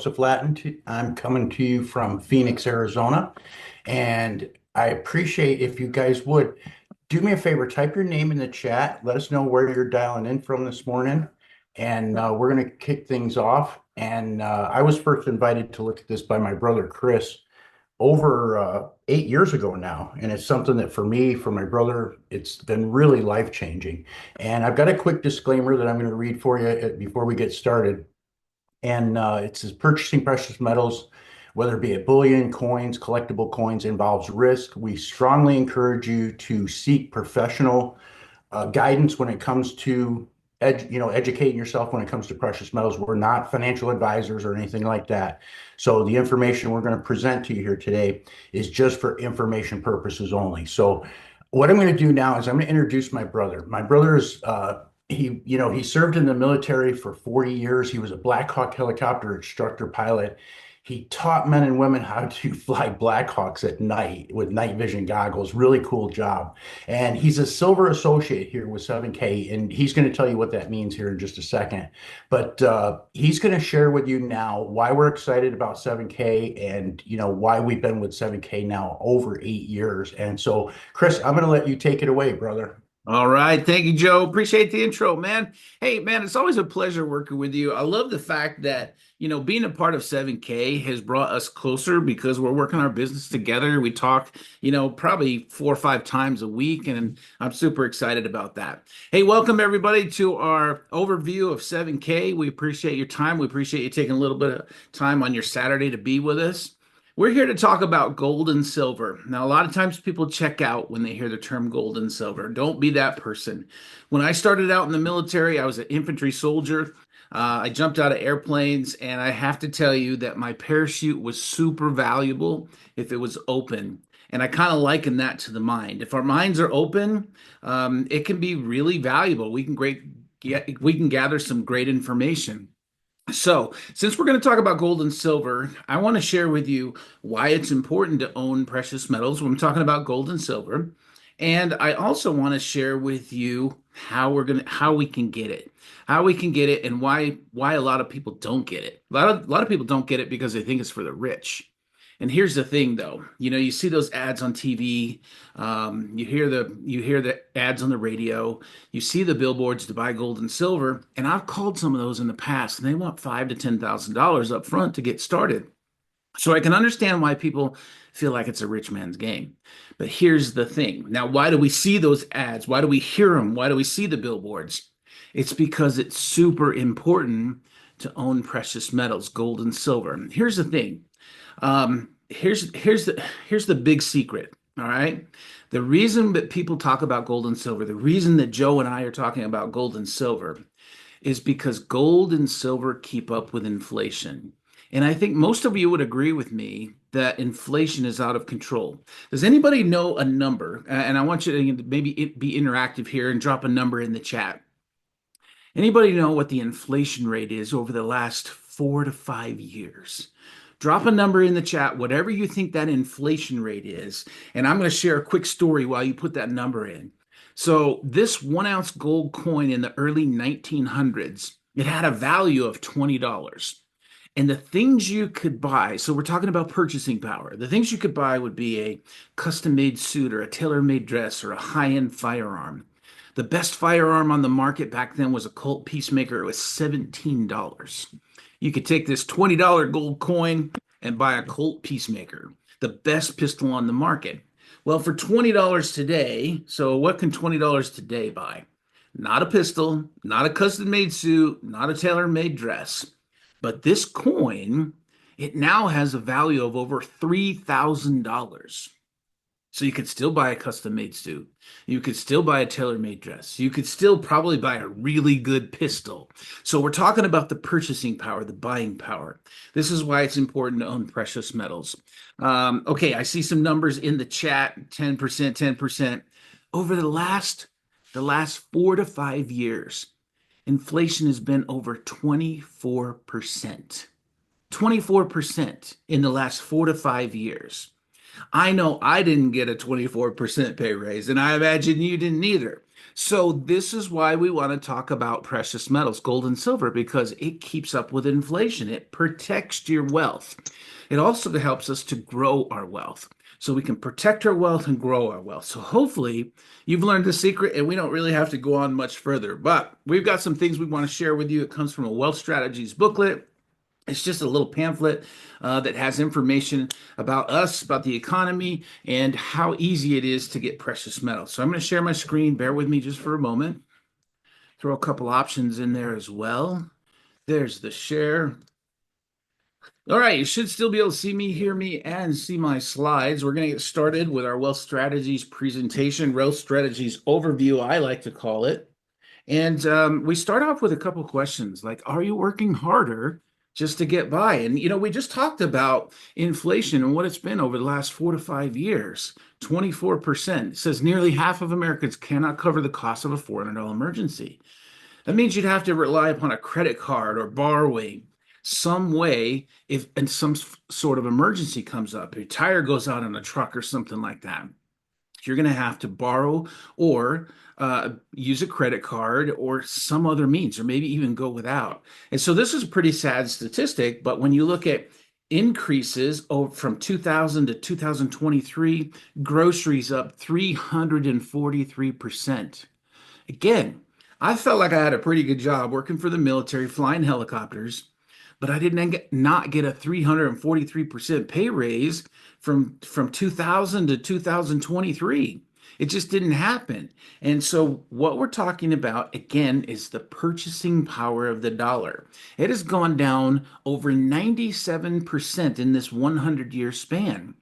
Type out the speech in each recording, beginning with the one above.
Joseph Latin. I'm coming to you from Phoenix, Arizona, and I appreciate if you guys would do me a favor, type your name in the chat. Let us know where you're dialing in from this morning, and we're going to kick things off. And I was first invited to look at this by my brother Chris over 8 years ago now, and it's something that for me, for my brother, it's been really life changing. And I've got a quick disclaimer that I'm going to read for you before we get started. And it says purchasing precious metals, whether it be a bullion, coins, collectible coins, involves risk. We strongly encourage you to seek professional guidance when it comes to educating yourself when it comes to precious metals. We're not financial advisors or anything like that. So the information we're going to present to you here today is just for information purposes only. So what I'm going to do now is I'm going to introduce my brother. My brother is he served in the military for 40 years. He was a Black Hawk helicopter instructor pilot. He taught men and women how to fly Black Hawks at night with night vision goggles. Really cool job. And he's a silver associate here with 7K, and he's going to tell you what that means here in just a second. But he's going to share with you now why we're excited about 7K and why we've been with 7K now over 8 years. And so, Chris, I'm going to let you take it away, brother. All right. Thank you, Joe. Appreciate the intro, man. Hey, man, it's always a pleasure working with you. I love the fact that, being a part of 7K has brought us closer because we're working our business together. We talk, probably 4 or 5 times a week, and I'm super excited about that. Hey, welcome everybody to our overview of 7K. We appreciate your time. We appreciate you taking a little bit of time on your Saturday to be with us. We're here to talk about gold and silver. Now, a lot of times people check out when they hear the term gold and silver. Don't be that person. When I started out in the military, I was an infantry soldier. I jumped out of airplanes, and I have to tell you that my parachute was super valuable if it was open. And I kind of liken that to the mind. If our minds are open, it can be really valuable. We can gather some great information. So, since we're going to talk about gold and silver, I want to share with you why it's important to own precious metals when I'm talking about gold and silver. And I also want to share with you how we can get it. How we can get it and why a lot of people don't get it. A lot of people don't get it because they think it's for the rich. And here's the thing, though. You see those ads on TV, you hear the ads on the radio, you see the billboards to buy gold and silver, and I've called some of those in the past, and they want $5,000 to $10,000 up front to get started. So I can understand why people feel like it's a rich man's game. But here's the thing. Now, why do we see those ads? Why do we hear them? Why do we see the billboards? It's because it's super important to own precious metals, gold and silver. Here's the thing. Here's the big secret. All right. The reason that people talk about gold and silver, the reason that Joe and I are talking about gold and silver is because gold and silver keep up with inflation. And I think most of you would agree with me that inflation is out of control. Does anybody know a number? And I want you to maybe be interactive here and drop a number in the chat. Anybody know what the inflation rate is over the last 4 to 5 years? Drop a number in the chat, whatever you think that inflation rate is. And I'm going to share a quick story while you put that number in. So this 1 ounce gold coin in the early 1900s, it had a value of $20. And the things you could buy, so we're talking about purchasing power. The things you could buy would be a custom-made suit or a tailor-made dress or a high-end firearm. The best firearm on the market back then was a Colt Peacemaker. It was $17. You could take this $20 gold coin and buy a Colt Peacemaker, the best pistol on the market. Well, for $20 today, so what can $20 today buy? Not a pistol, not a custom-made suit, not a tailor-made dress. But this coin, it now has a value of over $3,000. So you could still buy a custom-made suit. You could still buy a tailor-made dress. You could still probably buy a really good pistol. So we're talking about the purchasing power, the buying power. This is why it's important to own precious metals. Okay, I see some numbers in the chat, 10%, 10%. Over the last 4 to 5 years, inflation has been over 24%. 24% in the last 4 to 5 years. I know I didn't get a 24% pay raise, and I imagine you didn't either. So this is why we want to talk about precious metals, gold and silver, because it keeps up with inflation. It protects your wealth. It also helps us to grow our wealth. So we can protect our wealth and grow our wealth. So hopefully you've learned the secret and we don't really have to go on much further. But we've got some things we want to share with you. It comes from a wealth strategies booklet. It's just a little pamphlet that has information about us, about the economy, and how easy it is to get precious metals. So I'm going to share my screen. Bear with me just for a moment. Throw a couple options in there as well. There's the share. All right, you should still be able to see me, hear me, and see my slides. We're going to get started with our wealth strategies presentation, wealth strategies overview, I like to call it. And we start off with a couple questions like, are you working harder just to get by? And, we just talked about inflation and what it's been over the last 4 to 5 years, 24%. It says nearly half of Americans cannot cover the cost of a $400 emergency. That means you'd have to rely upon a credit card or borrowing some way if and some sort of emergency comes up. Your tire goes out on a truck or something like that. You're going to have to borrow or use a credit card or some other means, or maybe even go without. And so this is a pretty sad statistic, but when you look at increases from 2000 to 2023, groceries up 343%. Again, I felt like I had a pretty good job working for the military, flying helicopters, but I did not get a 343% pay raise from 2000 to 2023. It just didn't happen. And so what we're talking about, again, is the purchasing power of the dollar. It has gone down over 97% in this 100-year span.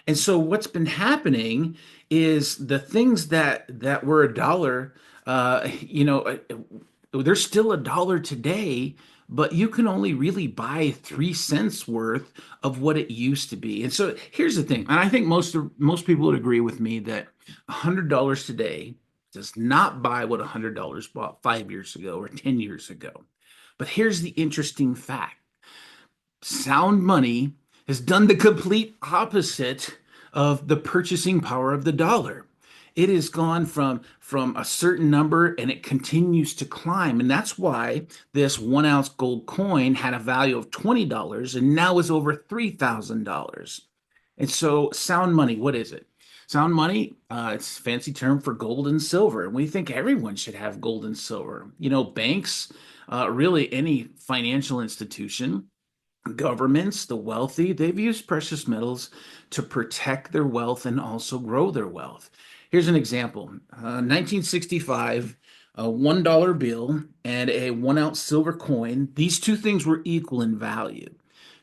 And so what's been happening is the things that were a dollar, they're still a dollar today, but you can only really buy 3 cents worth of what it used to be. And so here's the thing, and I think most people would agree with me that $100 today does not buy what $100 bought 5 years ago or 10 years ago. But here's the interesting fact. Sound money has done the complete opposite of the purchasing power of the dollar. It has gone from a certain number and it continues to climb. And that's why this 1 ounce gold coin had a value of $20 and now is over $3,000. And so sound money, what is it? Sound money, it's a fancy term for gold and silver. And we think everyone should have gold and silver. Banks, really any financial institution, governments, the wealthy, they've used precious metals to protect their wealth and also grow their wealth. Here's an example. 1965, a $1 bill and a 1 ounce silver coin. These two things were equal in value.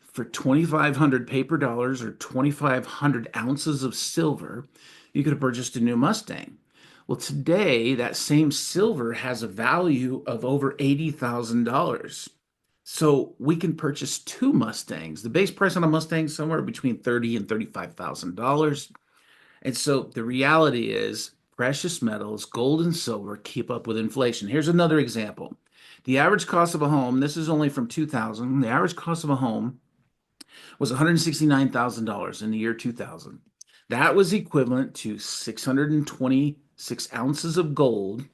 For 2,500 paper dollars or 2,500 ounces of silver, you could have purchased a new Mustang. Well, today, that same silver has a value of over $80,000. So we can purchase two Mustangs. The base price on a Mustang is somewhere between $30,000 and $35,000. And so the reality is precious metals, gold and silver, keep up with inflation. Here's another example. The average cost of a home, this is only from 2000, the average cost of a home was $169,000 in the year 2000. That was equivalent to 626 ounces of gold.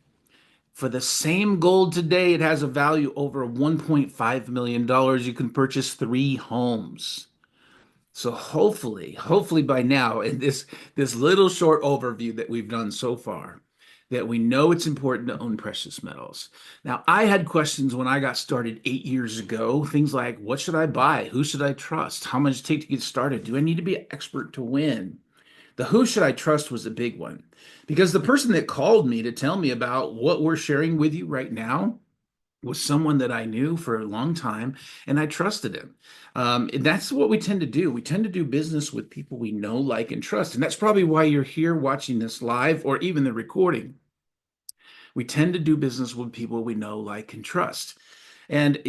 For the same gold today, it has a value over $1.5 million. You can purchase 3 homes. So hopefully by now, in this little short overview that we've done so far, that we know it's important to own precious metals. Now, I had questions when I got started 8 years ago. Things like, what should I buy? Who should I trust? How much does it take to get started? Do I need to be an expert to win? The who should I trust was a big one, because the person that called me to tell me about what we're sharing with you right now was someone that I knew for a long time, and I trusted him. And that's what we tend to do. We tend to do business with people we know, like, and trust. And that's probably why you're here watching this live or even the recording. We tend to do business with people we know, like, and trust. And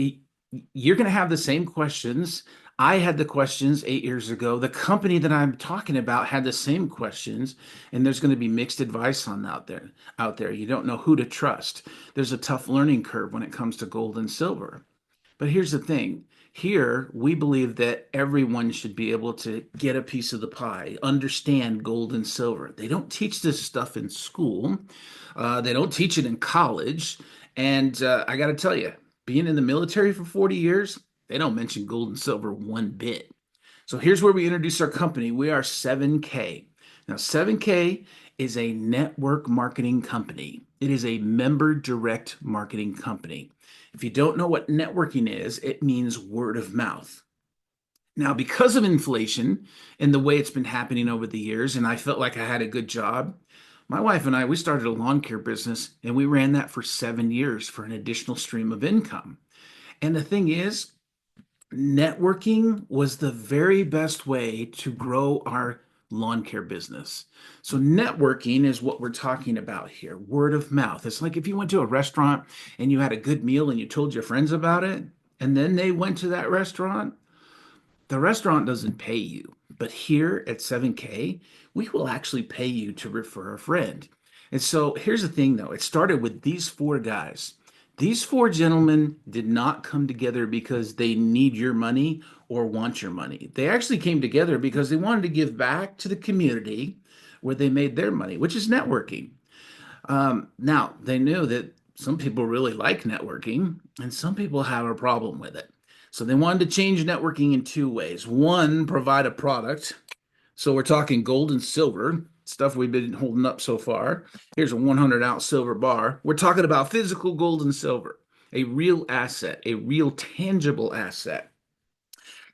you're going to have the same questions. I had the questions 8 years ago. The company that I'm talking about had the same questions, and there's going to be mixed advice on out there. You don't know who to trust. There's a tough learning curve when it comes to gold and silver. But here's the thing. Here, we believe that everyone should be able to get a piece of the pie, understand gold and silver. They don't teach this stuff in school. They don't teach it in college. And I got to tell you, being in the military for 40 years, they don't mention gold and silver one bit. So here's where we introduce our company. We are 7K. Now, 7K is a network marketing company. It is a member direct marketing company. If you don't know what networking is, it means word of mouth. Now, because of inflation and the way it's been happening over the years, and I felt like I had a good job, my wife and I, we started a lawn care business and we ran that for 7 years for an additional stream of income. And the thing is, networking was the very best way to grow our lawn care business. So networking is what we're talking about here, word of mouth. It's like if you went to a restaurant and you had a good meal and you told your friends about it, and then they went to that restaurant, the restaurant doesn't pay you. But here at 7K, we will actually pay you to refer a friend. And so here's the thing though, it started with these four guys. These four gentlemen did not come together because they need your money or want your money. They actually came together because they wanted to give back to the community where they made their money, which is networking. Now, they knew that some people really like networking and some people have a problem with it. So they wanted to change networking in two ways. One, provide a product. So we're talking gold and silver, stuff we've been holding up so far. Here's a 100-ounce silver bar. We're talking about physical gold and silver, a real asset, a real tangible asset.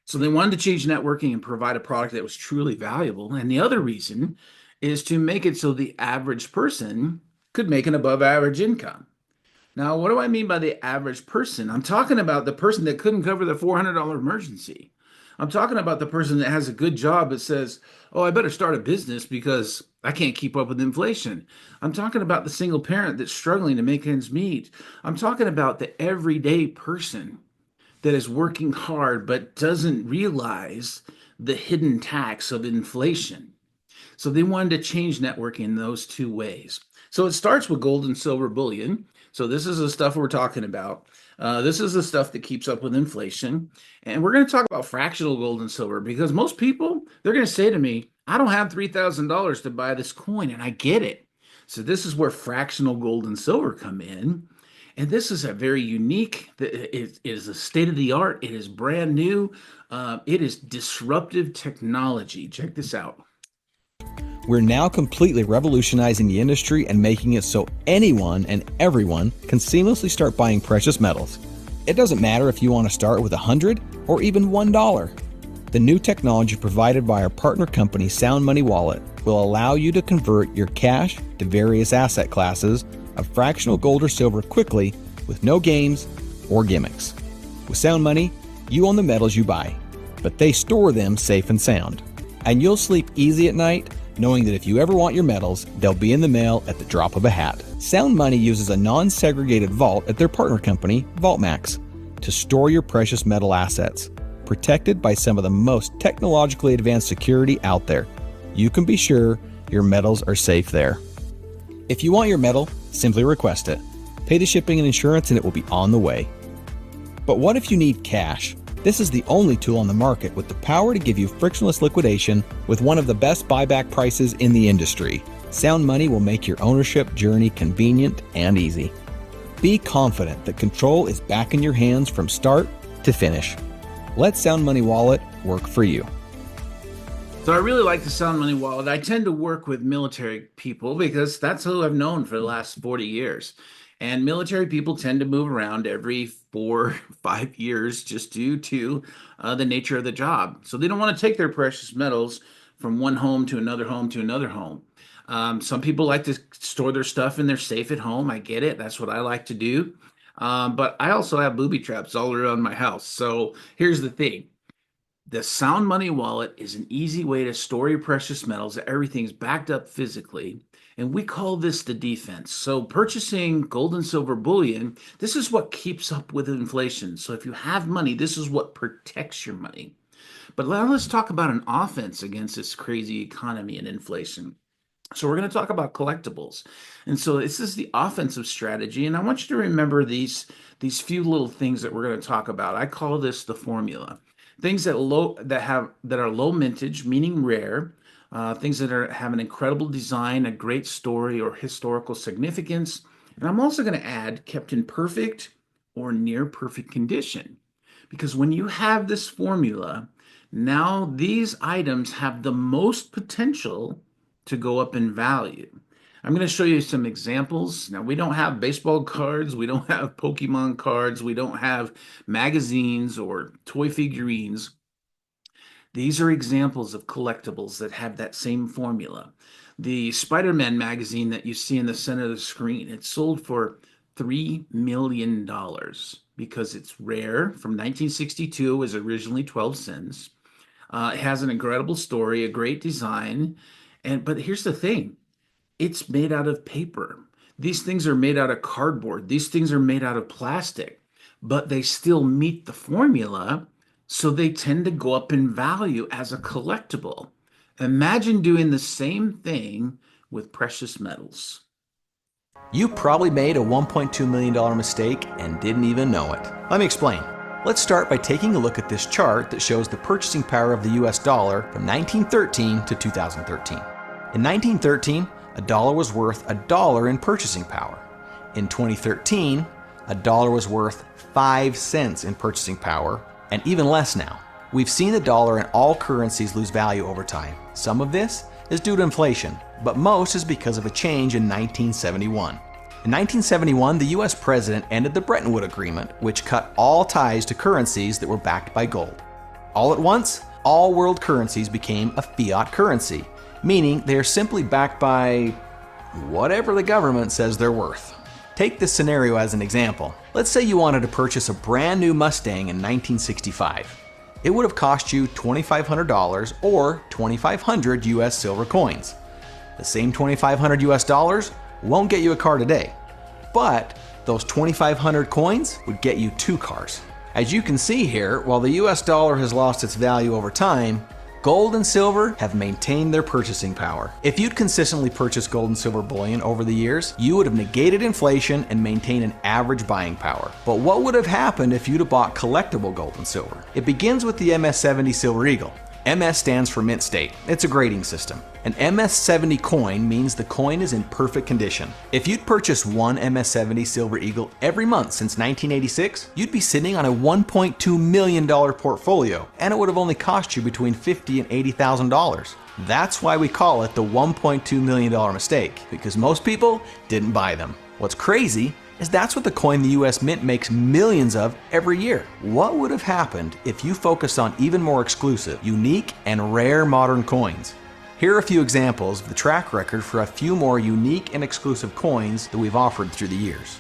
So they wanted to change networking and provide a product that was truly valuable. And the other reason is to make it so the average person could make an above average income. Now, what do I mean by the average person? I'm talking about the person that couldn't cover the $400 emergency. I'm talking about the person that has a good job that says, oh, I better start a business because I can't keep up with inflation. I'm talking about the single parent that's struggling to make ends meet. I'm talking about the everyday person that is working hard but doesn't realize the hidden tax of inflation. So they wanted to change networking in those two ways. So it starts with gold and silver bullion. So this is the stuff we're talking about. This is the stuff that keeps up with inflation. And we're going to talk about fractional gold and silver because most people, they're going to say to me, I don't have $3,000 to buy this coin, and I get it. So this is where fractional gold and silver come in. And this is a very unique, it is a state of the art. It is brand new. It is disruptive technology. Check this out. We're now completely revolutionizing the industry and making it so anyone and everyone can seamlessly start buying precious metals. It doesn't matter if you want to start with $100 or even $1. The new technology provided by our partner company Sound Money Wallet will allow you to convert your cash to various asset classes of fractional gold or silver quickly with no games or gimmicks. With Sound Money, you own the metals you buy, but they store them safe and sound. And you'll sleep easy at night knowing that if you ever want your metals, they'll be in the mail at the drop of a hat. Sound Money uses a non-segregated vault at their partner company, VaultMax, to store your precious metal assets, protected by some of the most technologically advanced security out there. You can be sure your metals are safe there. If you want your metal, simply request it. Pay the shipping and insurance and it will be on the way. But what if you need cash? This is the only tool on the market with the power to give you frictionless liquidation with one of the best buyback prices in the industry. Sound Money will make your ownership journey convenient and easy. Be confident that control is back in your hands from start to finish. Let Sound Money Wallet work for you. So I really like the Sound Money Wallet. I tend to work with military people because that's who I've known for the last 40 years. And military people tend to move around every 4, 5 years just due to the nature of the job. So they don't want to take their precious metals from one home to another home to another home. Some people like to store their stuff in their safe at home. I get it. That's what I like to do. But I also have booby traps all around my house. So here's the thing. The Sound Money Wallet is an easy way to store your precious metals. Everything's backed up physically. And we call this the defense. So purchasing gold and silver bullion, this is what keeps up with inflation. So if you have money, this is what protects your money. But now let's talk about an offense against this crazy economy and inflation. So we're going to talk about collectibles. And so this is the offensive strategy. And I want you to remember these few little things that we're going to talk about. I call this the formula. Things that are low mintage, meaning rare, things that have an incredible design, a great story, or historical significance. And I'm also going to add kept in perfect or near perfect condition. Because when you have this formula, now these items have the most potential to go up in value. I'm going to show you some examples. Now, we don't have baseball cards, we don't have Pokemon cards, we don't have magazines or toy figurines. These are examples of collectibles that have that same formula. The Spider-Man magazine that you see in the center of the screen, it sold for $3 million because it's rare. From 1962, it was originally 12 cents. It has an incredible story, a great design, but here's the thing: it's made out of paper. These things are made out of cardboard. These things are made out of plastic, but they still meet the formula, so they tend to go up in value as a collectible. Imagine doing the same thing with precious metals. You probably made a $1.2 million mistake and didn't even know it. Let me explain. Let's start by taking a look at this chart that shows the purchasing power of the US dollar from 1913 to 2013. In 1913, a dollar was worth $1 in purchasing power. In 2013, a dollar was worth 5 cents in purchasing power, and even less now. We've seen the dollar and all currencies lose value over time. Some of this is due to inflation, but most is because of a change in 1971. In 1971, the US president ended the Bretton Woods Agreement, which cut all ties to currencies that were backed by gold. All at once, all world currencies became a fiat currency, meaning they are simply backed by whatever the government says they're worth. Take this scenario as an example. Let's say you wanted to purchase a brand new Mustang in 1965. It would have cost you $2,500 or 2,500 US silver coins. The same 2,500 US dollars won't get you a car today, but those 2,500 coins would get you 2 cars. As you can see here, while the US dollar has lost its value over time, gold and silver have maintained their purchasing power. If you'd consistently purchased gold and silver bullion over the years, you would have negated inflation and maintained an average buying power. But what would have happened if you'd have bought collectible gold and silver? It begins with the MS-70 Silver Eagle. MS stands for mint state. It's a grading system. An MS-70 coin means the coin is in perfect condition. If you'd purchased one MS-70 Silver Eagle every month since 1986, you'd be sitting on a $1.2 million portfolio, and it would have only cost you between $50,000 and $80,000. That's why we call it the $1.2 million mistake, because most people didn't buy them. What's crazy is that's what the coin the US Mint makes millions of every year. What would have happened if you focused on even more exclusive, unique, and rare modern coins? Here are a few examples of the track record for a few more unique and exclusive coins that we've offered through the years.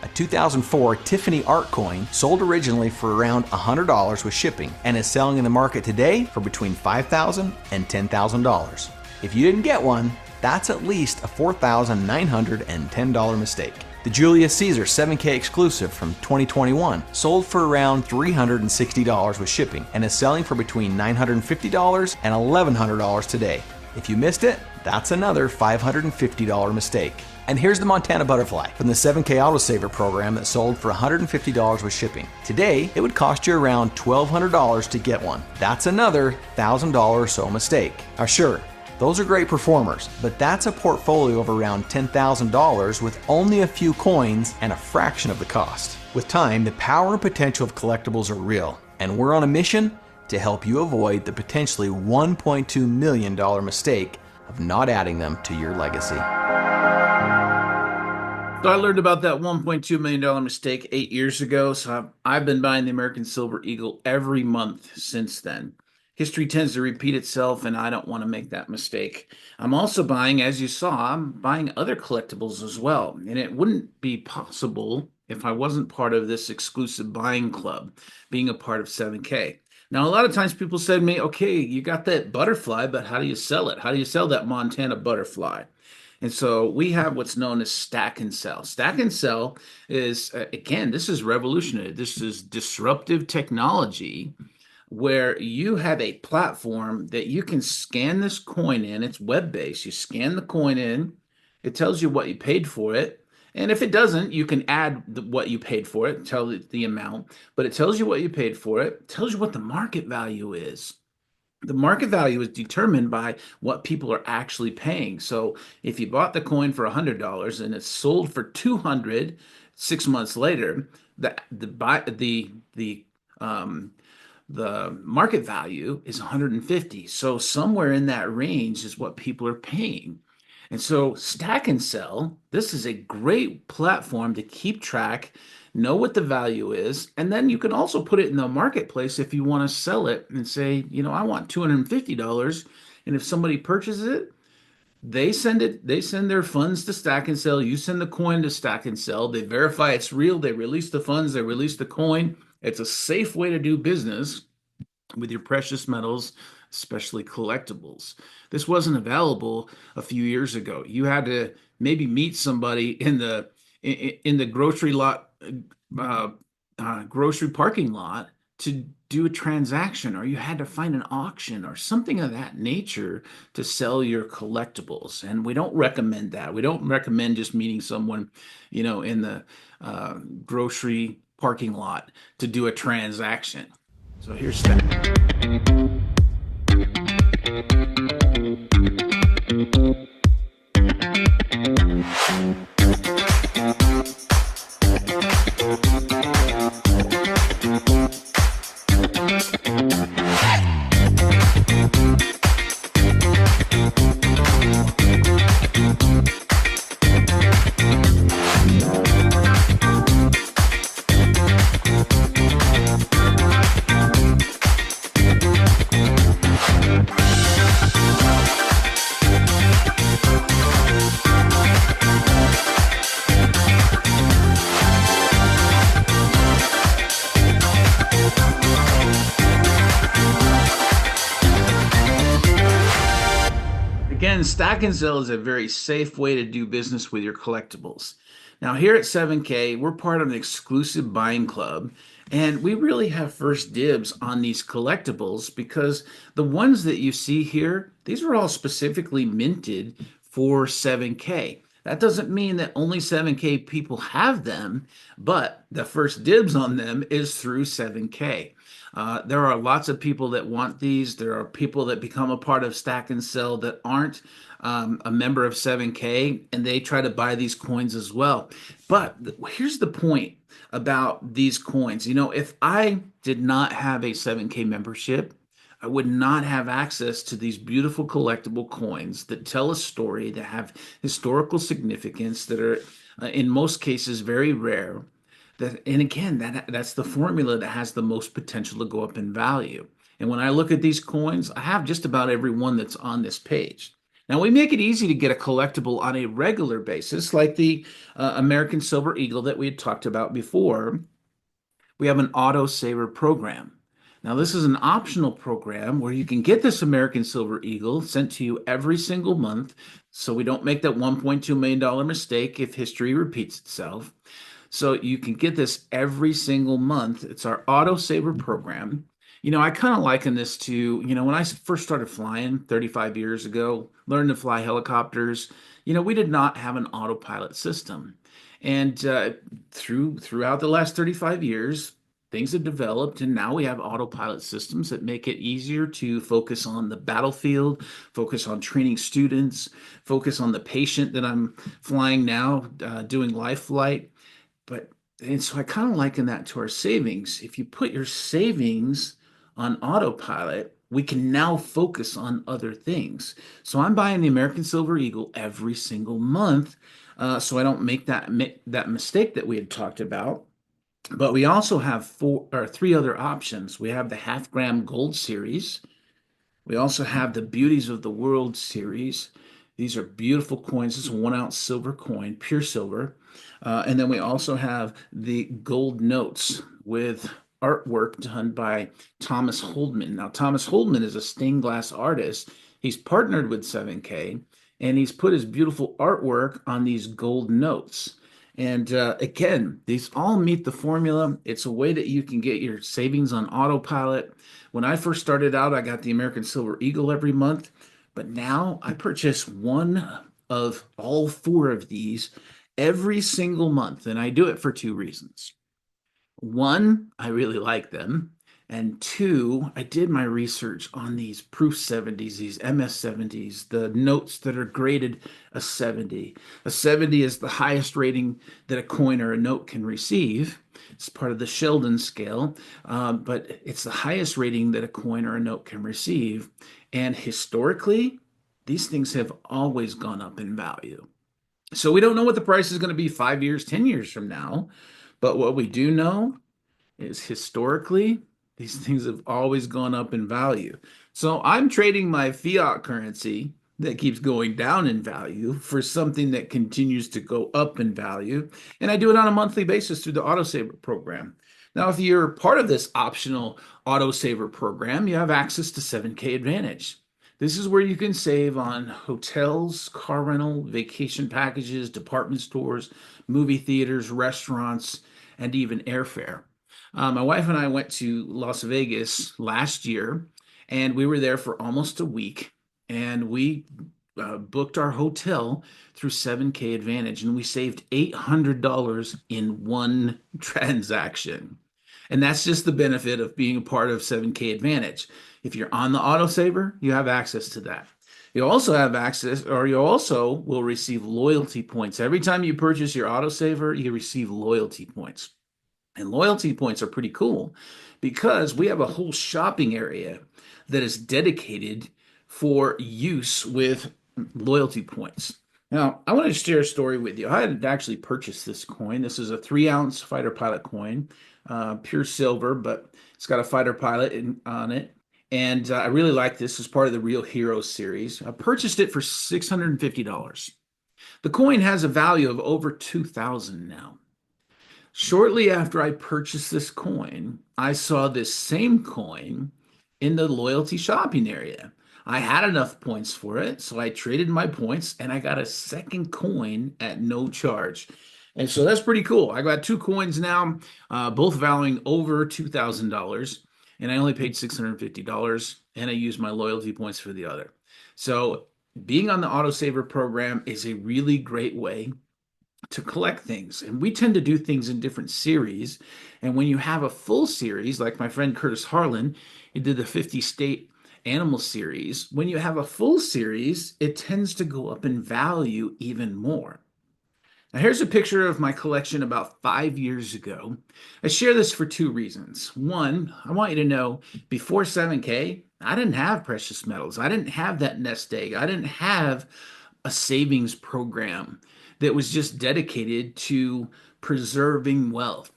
A 2004 Tiffany art coin sold originally for around $100 with shipping and is selling in the market today for between $5,000 and $10,000. If you didn't get one, that's at least a $4,910 mistake. The Julius Caesar 7K exclusive from 2021 sold for around $360 with shipping and is selling for between $950 and $1,100 today. If you missed it, that's another $550 mistake. And here's the Montana Butterfly from the 7K Autosaver program that sold for $150 with shipping. Today, it would cost you around $1,200 to get one. That's another $1,000 or so mistake. Now sure, those are great performers, but that's a portfolio of around $10,000 with only a few coins and a fraction of the cost. With time, the power and potential of collectibles are real, and we're on a mission to help you avoid the potentially $1.2 million mistake of not adding them to your legacy. So I learned about that $1.2 million mistake 8 years ago, so I've been buying the American Silver Eagle every month since then. History tends to repeat itself, and I don't want to make that mistake. I'm also buying, as you saw, I'm buying other collectibles as well. And it wouldn't be possible if I wasn't part of this exclusive buying club, being a part of 7K. Now, a lot of times people say to me, okay, you got that butterfly, but how do you sell it? How do you sell that Montana butterfly? And so we have what's known as stack and sell. Stack and sell is, again, this is revolutionary. This is disruptive technology where you have a platform that you can scan this coin in. It's web-based. You scan the coin in, it tells you what you paid for it. And if it doesn't, you can add what you paid for it, tell it the amount, but it tells you what you paid for it, tells you what the market value is. The market value is determined by what people are actually paying. So if you bought the coin for $100 and it's sold for 200 6 months later, um, the market value is 150. So somewhere in that range is what people are paying. And so Stack and Sell, this is a great platform to keep track, know what the value is, and then you can also put it in the marketplace if you want to sell it and say, I want $250. And if somebody purchases it, they send their funds to Stack and Sell. You send the coin to Stack and Sell. They verify it's real. They release the funds. They release the coin. It's a safe way to do business with your precious metals, especially collectibles. This wasn't available a few years ago. You had to maybe meet somebody in the grocery parking lot to do a transaction, or you had to find an auction or something of that nature to sell your collectibles. And we don't recommend that. We don't recommend just meeting someone, in the grocery parking lot to do a transaction. So here's that. Again, Stack and Sell is a very safe way to do business with your collectibles. Now, here at 7K, we're part of an exclusive buying club, and we really have first dibs on these collectibles because the ones that you see here, these are all specifically minted for 7K. That doesn't mean that only 7K people have them, but the first dibs on them is through 7K. There are lots of people that want these. There are people that become a part of Stack and Sell that aren't a member of 7K, and they try to buy these coins as well. But here's the point about these coins. If I did not have a 7K membership, I would not have access to these beautiful collectible coins that tell a story, that have historical significance, that are in most cases very rare. And again, that's the formula that has the most potential to go up in value. And when I look at these coins, I have just about every one that's on this page. Now, we make it easy to get a collectible on a regular basis, like the American Silver Eagle that we had talked about before. We have an auto saver program. Now, this is an optional program where you can get this American Silver Eagle sent to you every single month, so we don't make that $1.2 million mistake if history repeats itself. So you can get this every single month. It's our auto saver program. I kind of liken this to, when I first started flying 35 years ago, learned to fly helicopters, we did not have an autopilot system. And throughout the last 35 years, things have developed, and now we have autopilot systems that make it easier to focus on the battlefield, focus on training students, focus on the patient that I'm flying now, doing life flight. And so I kind of liken that to our savings. If you put your savings on autopilot, we can now focus on other things. So I'm buying the American Silver Eagle every single month, so I don't make that mistake that we had talked about. But we also have three other options. We have the half-gram gold series. We also have the Beauties of the World series. These are beautiful coins. This is a 1 ounce silver coin, pure silver. And then we also have the gold notes with artwork done by Thomas Holdman. Now, Thomas Holdman is a stained glass artist. He's partnered with 7K, and he's put his beautiful artwork on these gold notes. And again, these all meet the formula. It's a way that you can get your savings on autopilot. When I first started out, I got the American Silver Eagle every month, but now I purchase one of all four of these every single month. And I do it for two reasons. One, I really like them. And two, I did my research on these proof 70s, these MS 70s, the notes that are graded a 70. A 70 is the highest rating that a coin or a note can receive. It's part of the Sheldon scale, but it's the highest rating that a coin or a note can receive. And historically, these things have always gone up in value. So we don't know what the price is going to be 5 years, 10 years from now. But what we do know is historically, these things have always gone up in value. So I'm trading my fiat currency that keeps going down in value for something that continues to go up in value. And I do it on a monthly basis through the autosaver program. Now, if you're part of this optional autosaver program, you have access to 7K Advantage. This is where you can save on hotels, car rental, vacation packages, department stores, movie theaters, restaurants, and even airfare. My wife and I went to Las Vegas last year, and we were there for almost a week, and we booked our hotel through 7K Advantage, and we saved $800 in one transaction. And that's just the benefit of being a part of 7K Advantage. If you're on the autosaver, you have access to that. You also have access, or you also will receive loyalty points. Every time you purchase your autosaver, you receive loyalty points. And loyalty points are pretty cool because we have a whole shopping area that is dedicated for use with loyalty points. Now, I want to share a story with you. I had actually purchased this coin. This is a 3-ounce fighter pilot coin, pure silver, but it's got a fighter pilot on it. And I really like this as part of the Real Heroes series. I purchased it for $650. The coin has a value of over $2,000 now. Shortly after I purchased this coin, I saw this same coin in the loyalty shopping area. I had enough points for it, so I traded my points and I got a second coin at no charge. And so that's pretty cool. I got two coins now, both valuing over $2,000, and I only paid $650, and I used my loyalty points for the other. So being on the autosaver program is a really great way to collect things. And we tend to do things in different series. And when you have a full series, like my friend Curtis Harlan, he did the 50 state animal series. When you have a full series, it tends to go up in value even more. Now, here's a picture of my collection about 5 years ago. I share this for two reasons. One, I want you to know before 7K, I didn't have precious metals. I didn't have that nest egg. I didn't have a savings program that was just dedicated to preserving wealth.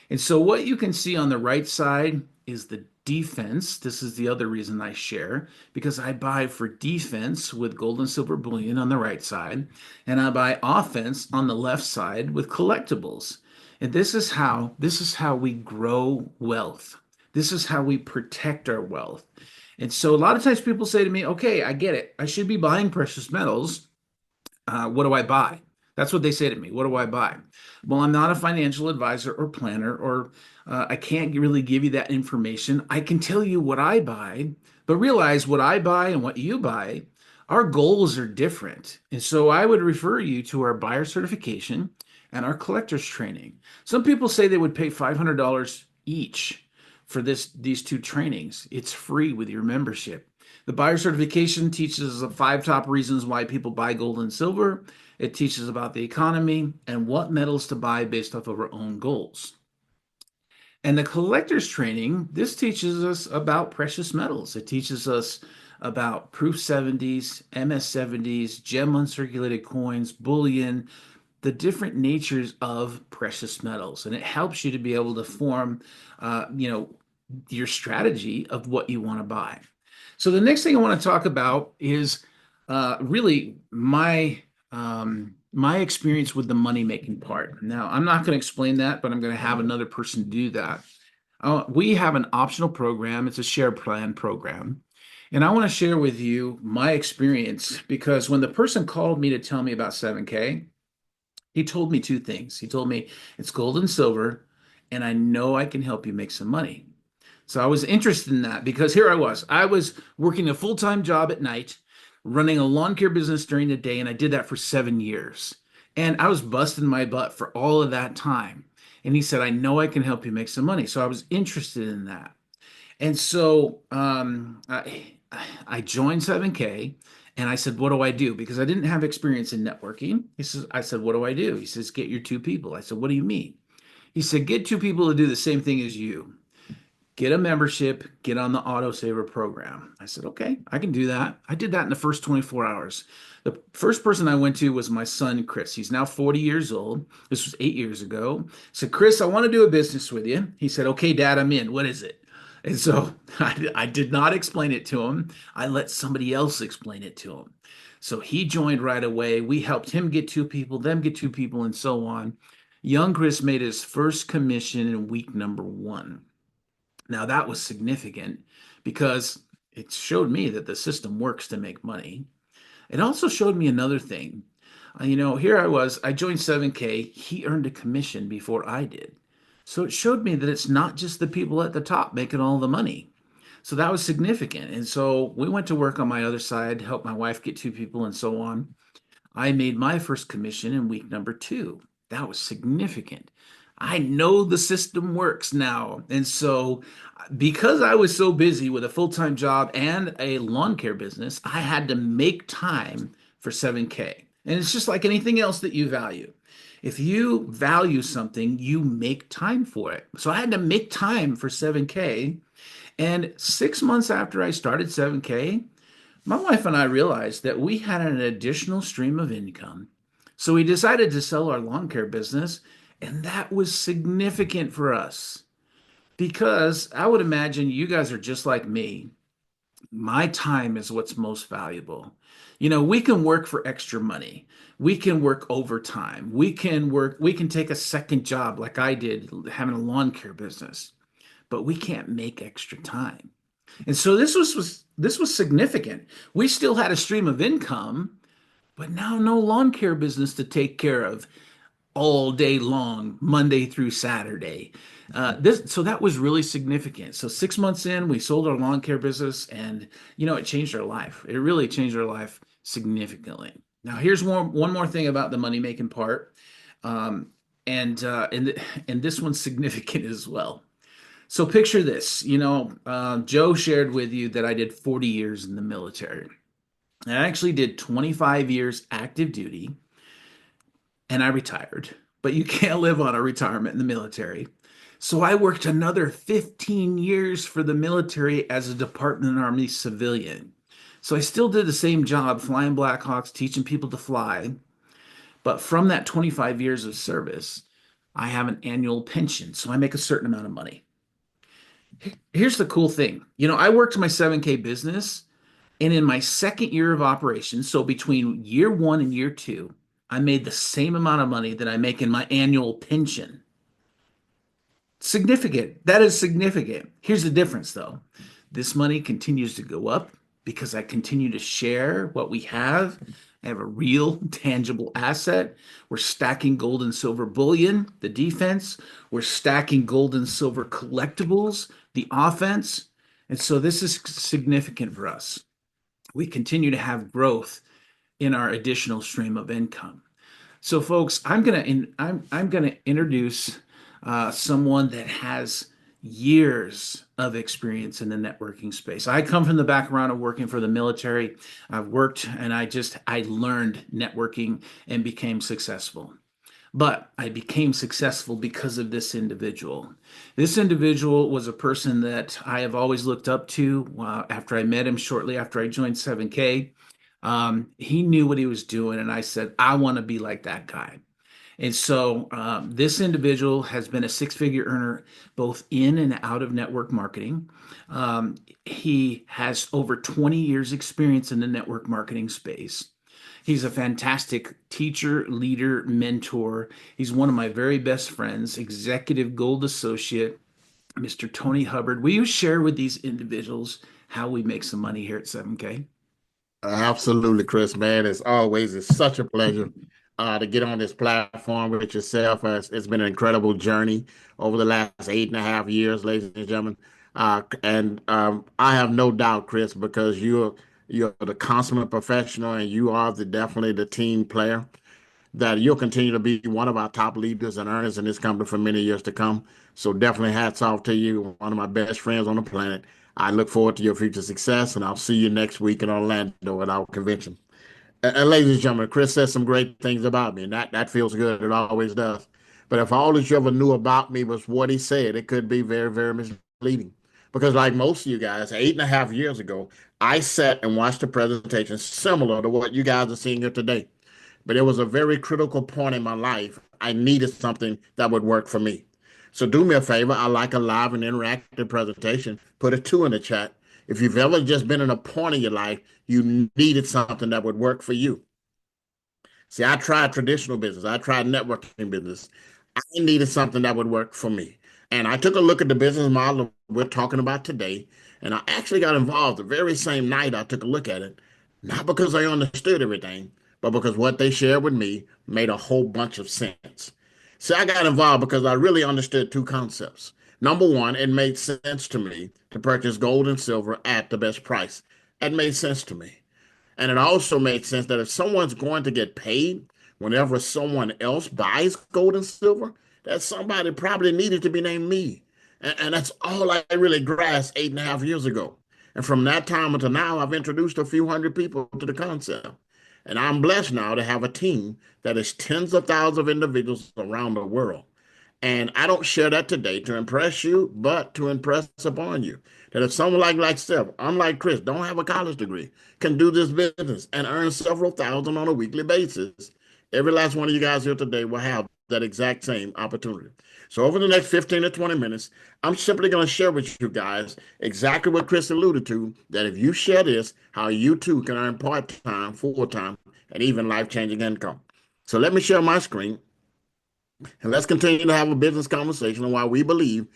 And so what you can see on the right side is the defense. This is the other reason I share, because I buy for defense with gold and silver bullion on the right side, and I buy offense on the left side with collectibles. And this is how we grow wealth. This is how we protect our wealth. And so a lot of times people say to me, okay, I get it. I should be buying precious metals. What do I buy? That's what they say to me. What do I buy? Well, I'm not a financial advisor or planner, or I can't really give you that information. I can tell you what I buy, but realize what I buy and what you buy, our goals are different. And so I would refer you to our buyer certification and our collector's training. Some people say they would pay $500 each for these two trainings. It's free with your membership. The buyer certification teaches the 5 top reasons why people buy gold and silver. It teaches about the economy and what metals to buy based off of our own goals. And the collector's training, this teaches us about precious metals. It teaches us about proof 70s, MS 70s, gem uncirculated coins, bullion, the different natures of precious metals. And it helps you to be able to form, your strategy of what you want to buy. So the next thing I want to talk about is really my experience with the money-making part. Now, I'm not going to explain that, but I'm going to have another person do that. We have an optional program. It's a share plan program. And I want to share with you my experience, because when the person called me to tell me about 7K, He told me two things. He told me it's gold and silver, and I know I can help you make some money. So I was interested in that because here I was. I was working a full-time job at night, running a lawn care business during the day, and I did that for 7 years. And I was busting my butt for all of that time. And he said, I know I can help you make some money. So I was interested in that. And so I joined 7K and I said, what do I do? Because I didn't have experience in networking. I said, what do I do? He says, get your two people. I said, what do you mean? He said, get two people to do the same thing as you. Get a membership, get on the autosaver program. I said, okay, I can do that. I did that in the first 24 hours. The first person I went to was my son, Chris. He's now 40 years old. This was 8 years ago. I said, Chris, I want to do a business with you. He said, okay, Dad, I'm in. What is it? And so I did not explain it to him. I let somebody else explain it to him. So he joined right away. We helped him get two people, them get two people, and so on. Young Chris made his first commission in week number 1. Now that was significant because it showed me that the system works to make money. It also showed me another thing. Here I was, I joined 7K. He earned a commission before I did. So it showed me that it's not just the people at the top making all the money. So that was significant. And so we went to work on my other side, helped my wife get two people and so on. I made my first commission in week number 2. That was significant. I know the system works now. And so because I was so busy with a full-time job and a lawn care business, I had to make time for 7K. And it's just like anything else that you value. If you value something, you make time for it. So I had to make time for 7K. And 6 months after I started 7K, my wife and I realized that we had an additional stream of income. So we decided to sell our lawn care business. And that was significant for us because I would imagine you guys are just like me. My time is what's most valuable. We can work for extra money. We can work overtime. We can take a second job like I did having a lawn care business, but we can't make extra time. And so this was significant. We still had a stream of income, but now no lawn care business to take care of all day long, Monday through Saturday. So that was really significant. So 6 months in, we sold our lawn care business, and it changed our life. It really changed our life significantly. Now, here's one more thing about the money making part, and this one's significant as well. So picture this. Joe shared with you that I did 40 years in the military. I actually did 25 years active duty. And I retired, but you can't live on a retirement in the military. So I worked another 15 years for the military as a Department of Army civilian. So I still did the same job, flying Black Hawks, teaching people to fly. But from that 25 years of service, I have an annual pension. So I make a certain amount of money. Here's the cool thing. I worked my 7K business, and in my second year of operation, so between year 1 and year 2, I made the same amount of money that I make in my annual pension. Significant. That is significant. Here's the difference, though. This money continues to go up because I continue to share what we have. I have a real tangible asset. We're stacking gold and silver bullion, the defense. We're stacking gold and silver collectibles, the offense. And so this is significant for us. We continue to have growth in our additional stream of income. So, folks, I'm gonna introduce someone that has years of experience in the networking space. I come from the background of working for the military. I've worked and I learned networking and became successful. But I became successful because of this individual. This individual was a person that I have always looked up to. After I met him shortly after I joined 7K, he knew what he was doing, and I said, I want to be like that guy. And so this individual has been a six-figure earner both in and out of network marketing. He has over 20 years experience in the network marketing space. He's a fantastic teacher, leader, mentor. He's one of my very best friends, executive gold associate, Mr. Tony Hubbard. Will you share with these individuals how we make some money here at 7K? Absolutely, Chris, man. As always, it's such a pleasure to get on this platform with yourself. It's been an incredible journey over the last 8.5 years, ladies and gentlemen. And I have no doubt, Chris, because you're the consummate professional and you are definitely the team player, that you'll continue to be one of our top leaders and earners in this company for many years to come. So definitely hats off to you, one of my best friends on the planet. I look forward to your future success, and I'll see you next week in Orlando at our convention. And ladies and gentlemen, Chris said some great things about me, and that feels good. It always does. But if all that you ever knew about me was what he said, it could be very, very misleading. Because like most of you guys, 8.5 years ago, I sat and watched a presentation similar to what you guys are seeing here today. But it was a very critical point in my life. I needed something that would work for me. So do me a favor. I like a live and interactive presentation. Put a 2 in the chat. If you've ever just been in a point in your life, you needed something that would work for you. See, I tried traditional business. I tried networking business. I needed something that would work for me. And I took a look at the business model we're talking about today, and I actually got involved the very same night I took a look at it, not because I understood everything, but because what they shared with me made a whole bunch of sense. See, I got involved because I really understood 2 concepts. Number one, it made sense to me to purchase gold and silver at the best price. That made sense to me. And it also made sense that if someone's going to get paid whenever someone else buys gold and silver, that somebody probably needed to be named me. And that's all I really grasped 8.5 years ago. And from that time until now, I've introduced a few hundred people to the concept. And I'm blessed now to have a team that is tens of thousands of individuals around the world. And I don't share that today to impress you, but to impress upon you that if someone like Steph, unlike Chris, don't have a college degree, can do this business and earn several thousand on a weekly basis, every last one of you guys here today will have that exact same opportunity. So over the next 15 to 20 minutes, I'm simply going to share with you guys exactly what Chris alluded to, that if you share this, how you too can earn part-time, full-time, and even life-changing income. So let me share my screen. And let's continue to have a business conversation on why we believe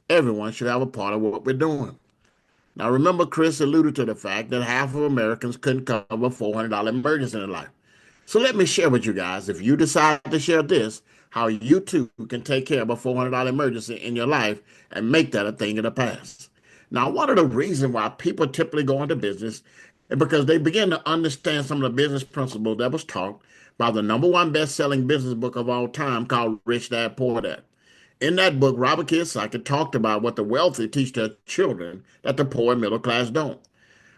everyone should have a part of what we're doing. Now, remember, Chris alluded to the fact that half of Americans couldn't cover a $400 emergency in life. So let me share with you guys, if you decide to share this, how you too can take care of a $400 emergency in your life and make that a thing of the past. Now, one of the reasons why people typically go into business is because they begin to understand some of the business principles that was taught by the #1 best-selling business book of all time called Rich Dad Poor Dad. In that book, Robert Kiyosaki talked about what the wealthy teach their children that the poor and middle class don't.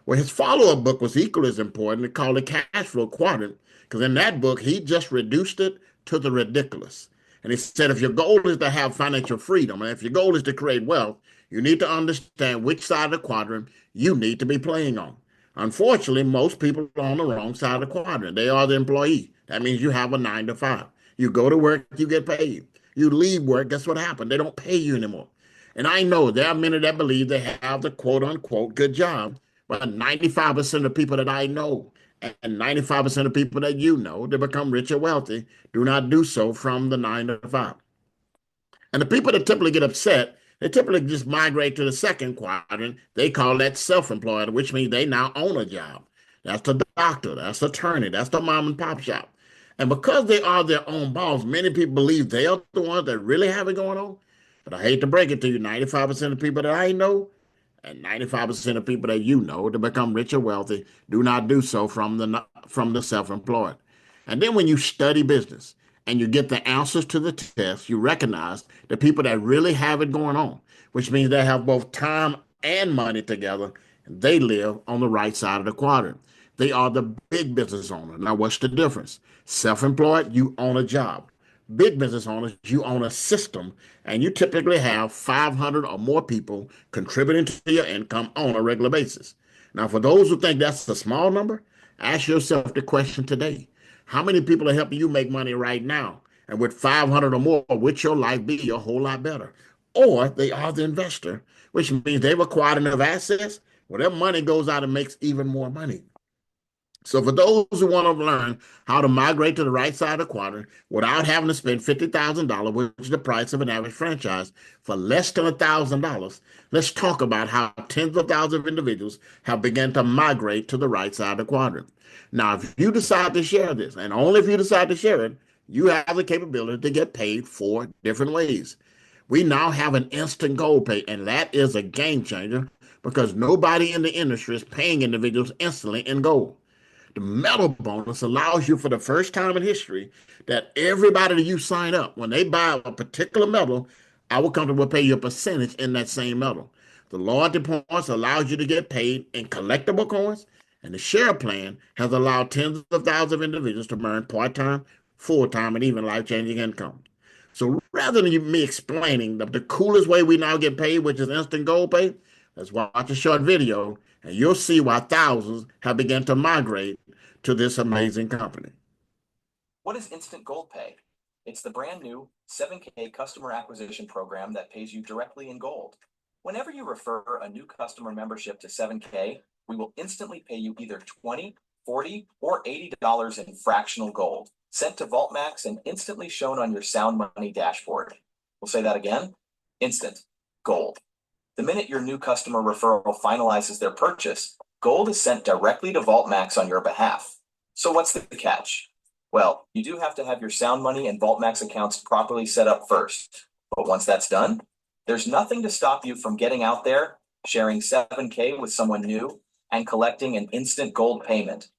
Well, his follow-up book was equally as important, called the Cash Flow Quadrant, because in that book, he just reduced it to the ridiculous. And he said, if your goal is to have financial freedom, and if your goal is to create wealth, you need to understand which side of the quadrant you need to be playing on. Unfortunately, most people are on the wrong side of the quadrant. They are the employee. That means you have a 9 to 5. You go to work, you get paid. You leave work, guess what happened? They don't pay you anymore. And I know there are many that believe they have the quote unquote good job, but 95% of people that I know and 95% of people that you know that become rich or wealthy do not do so from the 9 to 5. And the people that typically get upset, they typically just migrate to the second quadrant. They call that self-employed, which means they now own a job. That's the doctor, that's the attorney, that's the mom and pop shop. And because they are their own boss, many people believe they are the ones that really have it going on. But I hate to break it to you, 95% of people that I know and 95% of people that you know to become rich or wealthy do not do so from the self-employed. And then when you study business and you get the answers to the test, you recognize the people that really have it going on, which means they have both time and money together, and they live on the right side of the quadrant. They are the big business owner. Now, what's the difference? Self-employed, you own a job. Big business owners, you own a system, and you typically have 500 or more people contributing to your income on a regular basis. Now, for those who think that's a small number, ask yourself the question today. How many people are helping you make money right now? And with 500 or more, would your life be a whole lot better? Or they are the investor, which means they've acquired enough assets where their money goes out and makes even more money. So for those who want to learn how to migrate to the right side of the quadrant without having to spend $50,000, which is the price of an average franchise, for less than $1,000, let's talk about how tens of thousands of individuals have begun to migrate to the right side of the quadrant. Now, if you decide to share this, and only if you decide to share it, you have the capability to get paid 4 different ways. We now have an instant gold pay, and that is a game changer because nobody in the industry is paying individuals instantly in gold. The metal bonus allows you for the first time in history that everybody that you sign up, when they buy a particular metal, our company will pay you a percentage in that same metal. The loyalty points allows you to get paid in collectible coins, and the share plan has allowed tens of thousands of individuals to earn part-time, full-time, and even life-changing income. So rather than me explaining the coolest way we now get paid, which is instant gold pay, let's watch a short video and you'll see why thousands have begun to migrate to this amazing company. What is Instant Gold Pay? It's the brand new 7K customer acquisition program that pays you directly in gold. Whenever you refer a new customer membership to 7K, we will instantly pay you either $20, $40, or $80 in fractional gold, sent to VaultMax and instantly shown on your Sound Money dashboard. We'll say that again. Instant gold. The minute your new customer referral finalizes their purchase, gold is sent directly to VaultMax on your behalf. So what's the catch? Well, you do have to have your Sound Money and VaultMax accounts properly set up first. But once that's done, there's nothing to stop you from getting out there, sharing 7K with someone new, and collecting an instant gold payment.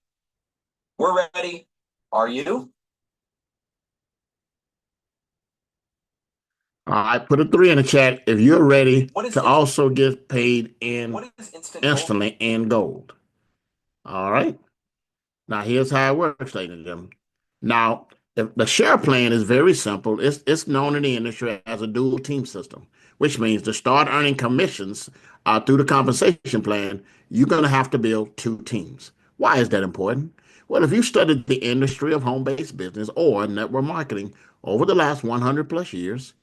We're ready. Are you? I put a 3 in the chat if you're ready to also get paid instantly in gold. All right. Now, here's how it works, ladies and gentlemen. Now, the share plan is very simple. It's known in the industry as a dual team system, which means to start earning commissions through the compensation plan, you're going to have to build 2 teams. Why is that important? Well, if you studied the industry of home-based business or network marketing over the last 100 plus years,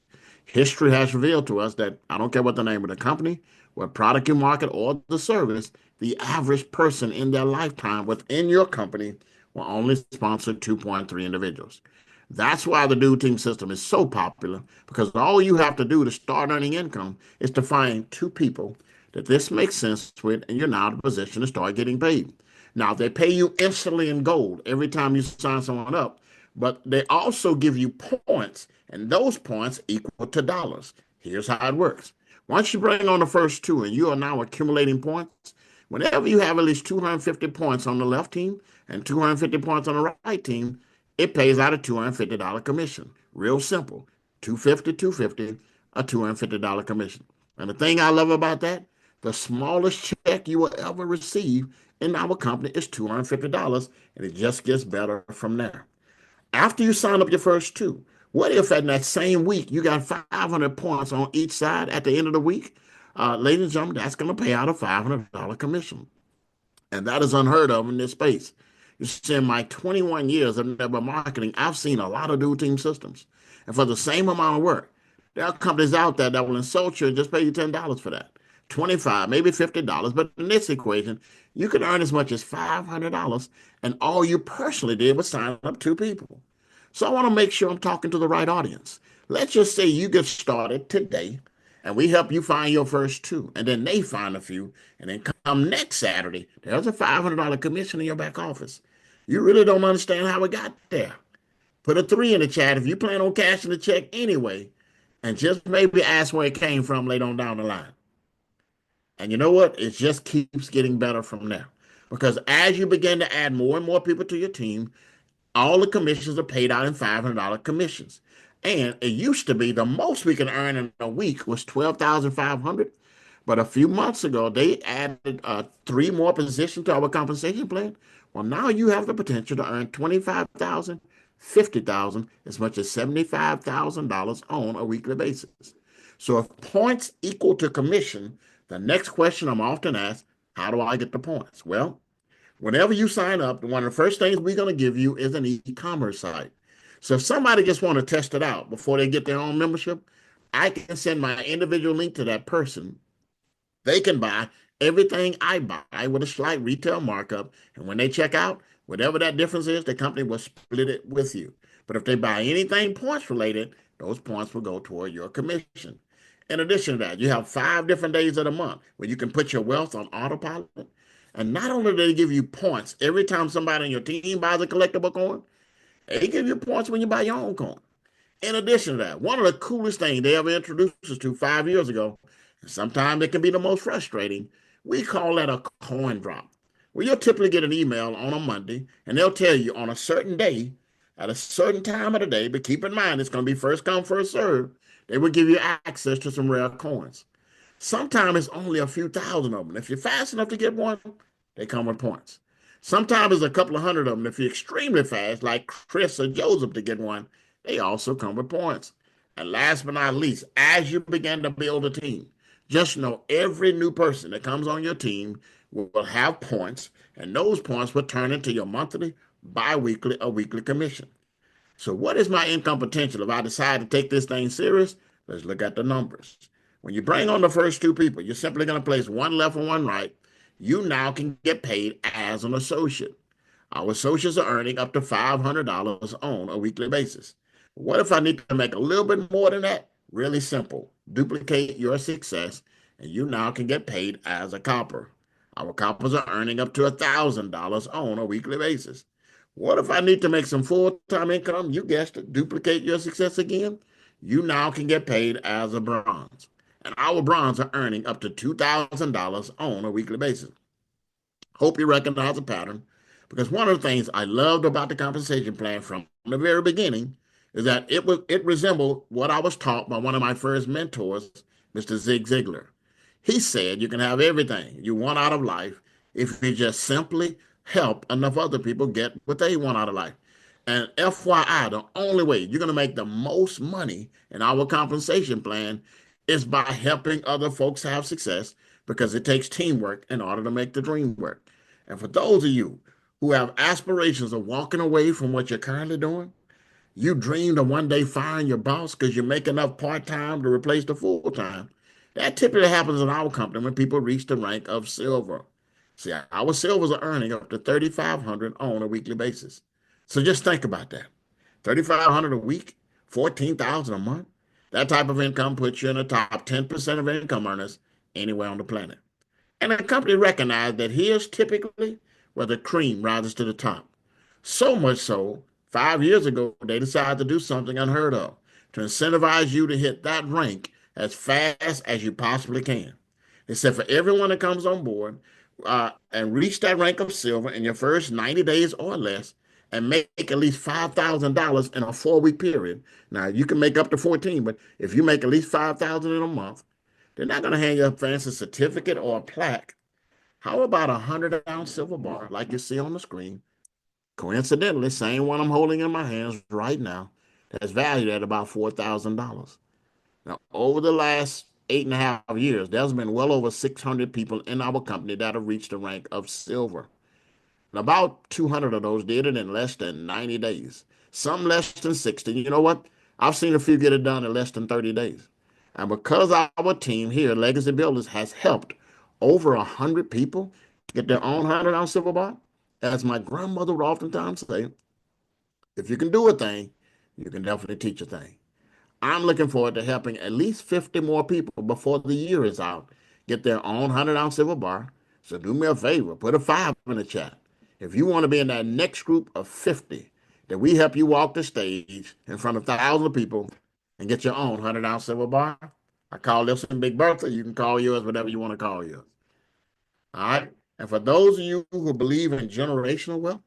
history has revealed to us that I don't care what the name of the company, what product you market, or the service, the average person in their lifetime within your company will only sponsor 2.3 individuals. That's why the dual team system is so popular, because all you have to do to start earning income is to find 2 people that this makes sense with, and you're now in a position to start getting paid. Now, they pay you instantly in gold every time you sign someone up, but they also give you points, and those points equal to dollars. Here's how it works. Once you bring on the first 2 and you are now accumulating points, whenever you have at least 250 points on the left team and 250 points on the right team, it pays out a $250 commission. Real simple. 250, 250, a $250 commission. And the thing I love about that, the smallest check you will ever receive in our company is $250, and it just gets better from there. After you sign up your first 2, what if in that same week you got 500 points on each side at the end of the week? Ladies and gentlemen, that's going to pay out a $500 commission. And that is unheard of in this space. You see, in my 21 years of network marketing, I've seen a lot of dual team systems. And for the same amount of work, there are companies out there that will insult you and just pay you $10 for that. $25, maybe $50. But in this equation, you can earn as much as $500, and all you personally did was sign up 2 people. So I want to make sure I'm talking to the right audience. Let's just say you get started today, and we help you find your first 2, and then they find a few, and then come next Saturday, there's a $500 commission in your back office. You really don't understand how it got there. Put a 3 in the chat if you plan on cashing the check anyway, and just maybe ask where it came from later on down the line. And you know what? It just keeps getting better from there. Because as you begin to add more and more people to your team, all the commissions are paid out in $500 commissions. And it used to be the most we can earn in a week was $12,500. But a few months ago, they added 3 more positions to our compensation plan. Well, now you have the potential to earn $25,000, $50,000, as much as $75,000 on a weekly basis. So if points equal to commission, the next question I'm often asked, how do I get the points? Well, whenever you sign up, one of the first things we're going to give you is an e-commerce site. So if somebody just want to test it out before they get their own membership, I can send my individual link to that person. They can buy everything I buy with a slight retail markup. And when they check out, Whatever that difference is, the company will split it with you. But if they buy anything points related, those points will go toward your commission. In addition to that, you have 5 different days of the month where you can put your wealth on autopilot. And not only do they give you points every time somebody on your team buys a collectible coin, they give you points when you buy your own coin. In addition to that, one of the coolest things they ever introduced us to 5 years ago, and sometimes it can be the most frustrating, we call that a coin drop. Well, you'll typically get an email on a Monday, and they'll tell you on a certain day, at a certain time of the day, but keep in mind it's going to be first come, first serve, they will give you access to some rare coins. Sometimes it's only a few thousand of them. If you're fast enough to get one, they come with points. Sometimes it's a couple of hundred of them. If you're extremely fast, like Chris or Joseph to get one, they also come with points. And last but not least, as you begin to build a team, just know every new person that comes on your team will have points, and those points will turn into your monthly, bi-weekly, or weekly commission. So what is my income potential if I decide to take this thing serious? Let's look at the numbers. When you bring on the first 2 people, you're simply going to place one left and one right. You now can get paid as an associate. Our associates are earning up to $500 on a weekly basis. What if I need to make a little bit more than that? Really simple. Duplicate your success, and you now can get paid as a copper. Our coppers are earning up to $1,000 on a weekly basis. What if I need to make some full-time income? You guessed it. Duplicate your success again. You now can get paid as a bronze. And our bronze are earning up to $2,000 on a weekly basis. Hope you recognize a pattern, because one of the things I loved about the compensation plan from the very beginning is that it resembled what I was taught by one of my first mentors, Mr. Zig Ziglar. He said you can have everything you want out of life if you just simply help enough other people get what they want out of life. And FYI, the only way you're going to make the most money in our compensation plan is by helping other folks have success, because it takes teamwork in order to make the dream work. And for those of you who have aspirations of walking away from what you're currently doing, you dreamed of one day firing your boss because you make enough part-time to replace the full-time. That typically happens in our company when people reach the rank of silver. See, our silvers are earning up to $3,500 on a weekly basis. So just think about that. $3,500 a week, $14,000 a month. That type of income puts you in the top 10% of income earners anywhere on the planet. And the company recognized that here's typically where the cream rises to the top. So much so, 5 years ago, they decided to do something unheard of to incentivize you to hit that rank as fast as you possibly can. They said for everyone that comes on board and reach that rank of silver in your first 90 days or less, and make at least $5,000 in a 4-week period. Now, you can make up to 14, but if you make at least $5,000 in a month, they're not going to hand you a fancy certificate or a plaque. How about a 100-ounce silver bar like you see on the screen? Coincidentally, same one I'm holding in my hands right now, that's valued at about $4,000. Now, over the last 8.5 years, there's been well over 600 people in our company that have reached the rank of silver. And about 200 of those did it in less than 90 days. Some less than 60. You know what? I've seen a few get it done in less than 30 days. And because our team here, Legacy Builders, has helped over 100 people get their own 100-ounce silver bar, as my grandmother would oftentimes say, if you can do a thing, you can definitely teach a thing. I'm looking forward to helping at least 50 more people before the year is out get their own 100-ounce silver bar. So do me a favor, put a 5 in the chat. If you want to be in that next group of 50, that we help you walk the stage in front of thousands of people and get your own 100-ounce silver bar. I call this one Big Bertha. You can call yours whatever you want to call yours. All right. And for those of you who believe in generational wealth,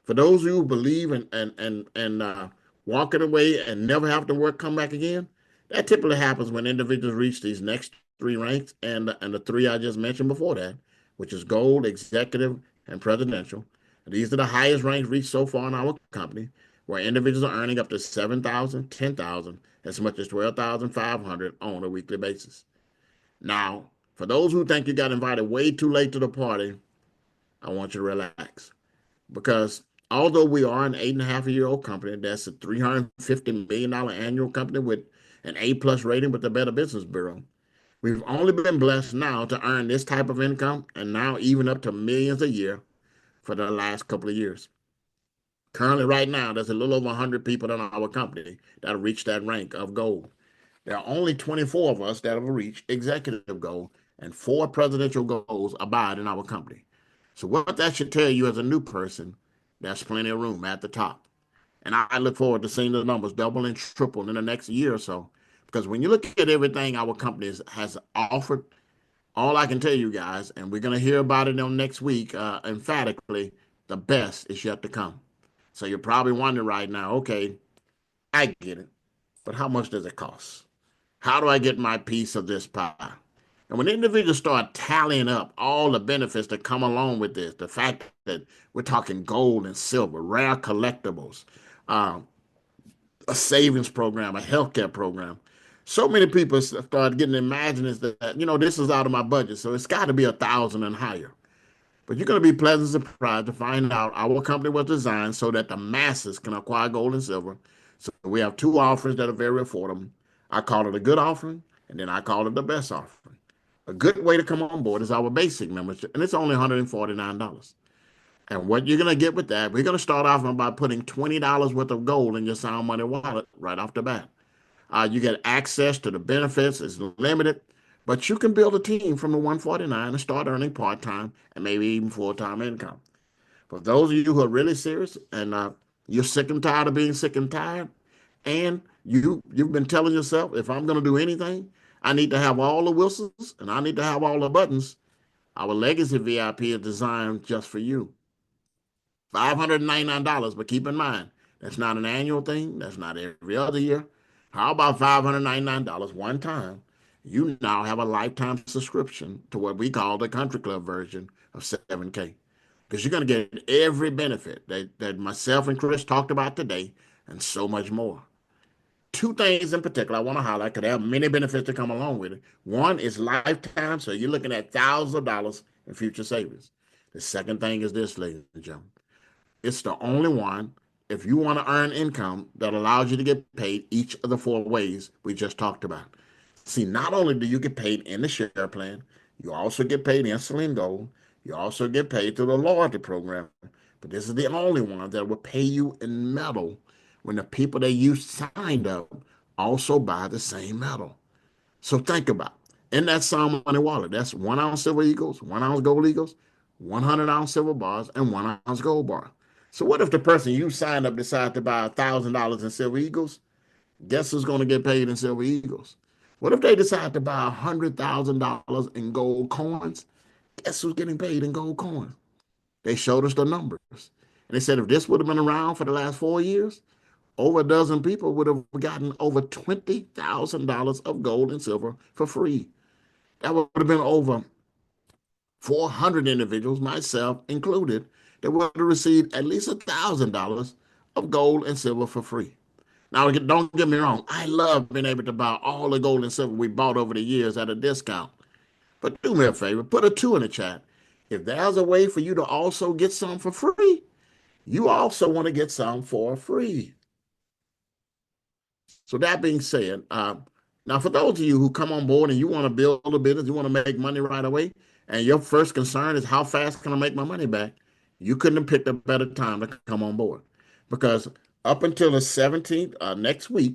for those of you who believe in walking away and never have to work, come back again, that typically happens when individuals reach these next 3 ranks and the 3 I just mentioned before that, which is gold, executive, and presidential. And these are the highest ranks reached so far in our company, where individuals are earning up to $7,000, $10,000, as much as $12,500 on a weekly basis. Now, for those who think you got invited way too late to the party, I want you to relax. Because although we are an 8.5-year-old company that's a $350 million annual company with an A+ rating with the Better Business Bureau, we've only been blessed now to earn this type of income, and now even up to millions a year for the last couple of years. Currently, right now, there's a little over 100 people in our company that have reached that rank of gold. There are only 24 of us that have reached executive gold, and 4 presidential goals abide in our company. So what that should tell you as a new person, there's plenty of room at the top. And I look forward to seeing the numbers double and triple in the next year or so. Because when you look at everything our company has offered, all I can tell you guys, and we're going to hear about it on next week, emphatically, the best is yet to come. So you're probably wondering right now, okay, I get it, but how much does it cost? How do I get my piece of this pie? And when individuals start tallying up all the benefits that come along with this, the fact that we're talking gold and silver, rare collectibles, um, a savings program, a healthcare program, so many people start getting imaginings that, this is out of my budget, so it's got to be 1,000 and higher. But you're going to be pleasantly surprised to find out our company was designed so that the masses can acquire gold and silver. So we have 2 offerings that are very affordable. I call it a good offering, and then I call it the best offering. A good way to come on board is our basic membership, and it's only $149. And what you're going to get with that, we're going to start off by putting $20 worth of gold in your Sound Money wallet right off the bat. You get access to the benefits. It's limited, but you can build a team from the 149 and start earning part-time and maybe even full-time income. For those of you who are really serious and you're sick and tired of being sick and tired, and you've been telling yourself, if I'm going to do anything, I need to have all the whistles and I need to have all the buttons. Our Legacy VIP is designed just for you. $599, but keep in mind, that's not an annual thing. That's not every other year. How about $599 one time? You now have a lifetime subscription to what we call the country club version of 7K. Because you're going to get every benefit that myself and Chris talked about today and so much more. 2 things in particular I want to highlight because there are many benefits that come along with it. One is lifetime, so you're looking at thousands of dollars in future savings. The second thing is this, ladies and gentlemen. It's the only one, if you want to earn income, that allows you to get paid each of the 4 ways we just talked about. See, not only do you get paid in the share plan, you also get paid instantly in gold. You also get paid through the loyalty program. But this is the only one that will pay you in metal when the people that you signed up also buy the same metal. So think about it. In that Sound Money wallet, that's 1 ounce silver eagles, 1 ounce gold eagles, 100-ounce silver bars, and 1 ounce gold bar. So what if the person you signed up decides to buy $1,000 in silver eagles? Guess who's going to get paid in silver eagles? What if they decide to buy $100,000 in gold coins? Guess who's getting paid in gold coins? They showed us the numbers. And they said if this would have been around for the last 4 years, over a dozen people would have gotten over $20,000 of gold and silver for free. That would have been over 400 individuals, myself included, that would have received at least $1,000 of gold and silver for free. Now, don't get me wrong. I love being able to buy all the gold and silver we bought over the years at a discount. But do me a favor, put a 2 in the chat. If there's a way for you to also get some for free, you also want to get some for free. So that being said, now for those of you who come on board and you want to build a business, you want to make money right away, and your first concern is how fast can I make my money back, you couldn't have picked a better time to come on board. Because up until the 17th, next week,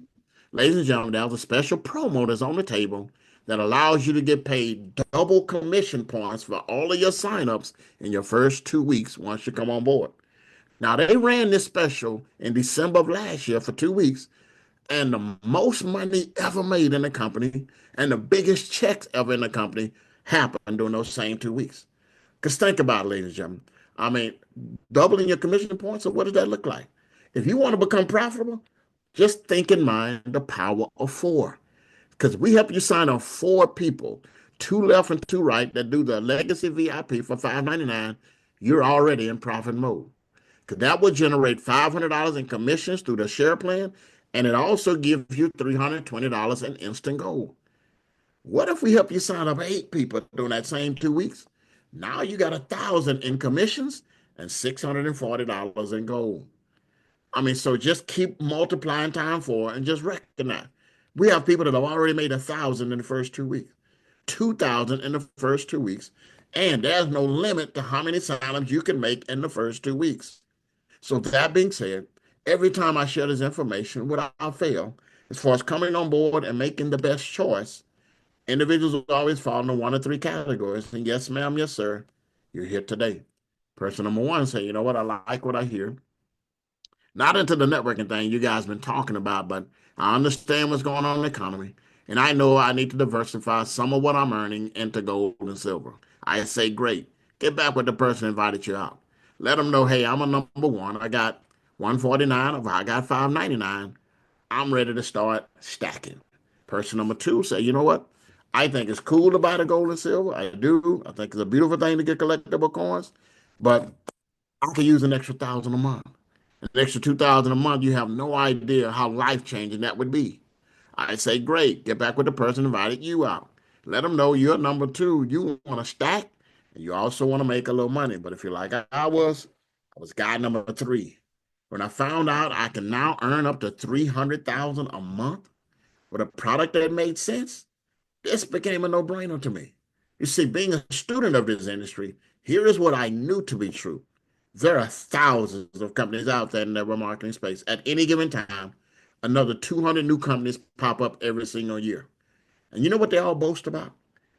ladies and gentlemen, there's a special promo that's on the table that allows you to get paid double commission points for all of your signups in your first 2 weeks once you come on board. Now, they ran this special in December of last year for 2 weeks, and the most money ever made in the company and the biggest checks ever in the company happened during those same 2 weeks. Because think about it, ladies and gentlemen. I mean, doubling your commission points, so what does that look like? If you want to become profitable, just think in mind the power of 4. Because we help you sign on 4 people, 2 left and 2 right, that do the Legacy VIP for $5.99. You're already in profit mode. Because that will generate $500 in commissions through the share plan, and it also gives you $320 in instant gold. What if we help you sign up 8 people during that same 2 weeks? Now you got $1,000 in commissions and $640 in gold. I mean, so just keep multiplying times 4 and just recognize. We have people that have already made $1,000 in the first 2 weeks, $2,000 in the first 2 weeks, and there's no limit to how many signups you can make in the first 2 weeks. So that being said, every time I share this information, without fail, as far as coming on board and making the best choice, individuals will always fall into one of three categories. And yes, ma'am, yes, sir, you're here today. Person number one say, you know what, I like what I hear. Not into the networking thing you guys been talking about, but I understand what's going on in the economy. And I know I need to diversify some of what I'm earning into gold and silver. I say, great. Get back with the person who invited you out. Let them know, hey, I'm a number one. I got 149, or I got 599. I'm ready to start stacking. Person number two say, you know what? I think it's cool to buy the gold and silver. I do. I think it's a beautiful thing to get collectible coins, but I could use an extra 1,000 a month. An extra 2,000 a month, you have no idea how life-changing that would be. I say, great, get back with the person who invited you out. Let them know you're number two. You want to stack, and you also want to make a little money. But if you're like I was guy number three. When I found out I can now earn up to 300,000 a month with a product that made sense, this became a no-brainer to me. You see, being a student of this industry, here is what I knew to be true. There are thousands of companies out there in the marketing space. At any given time, another 200 new companies pop up every single year. And you know what they all boast about?